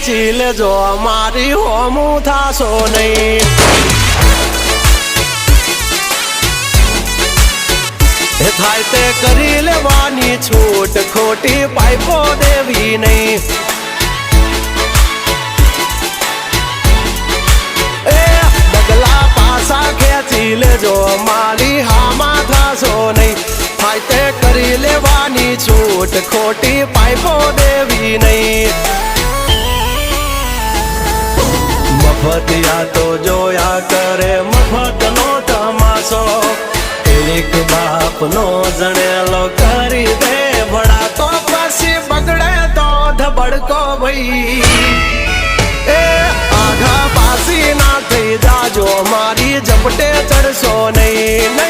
ખેંચી લેજો મારી હોમું થાશો નહીં થાય તે કરી લેવાની છૂટ ખોટી પાઇપો દેવી નહીં ડગલા પાસા ખેંચી લેજો મારી હામાં થાશો નહીં થાય તે કરી લેવાની છૂટ ખોટી પાઇપો દેવી નહીં મફતિયા તો જોયા કરે મફતનો તમાશો એક બાપનો જણેલો કરી દે ભડા તો પછી બગડે તો ધબડકો ભાઈ એ આઘા પાસી ના થઈ જાજો મારી ઝપટે ચડશો નહીં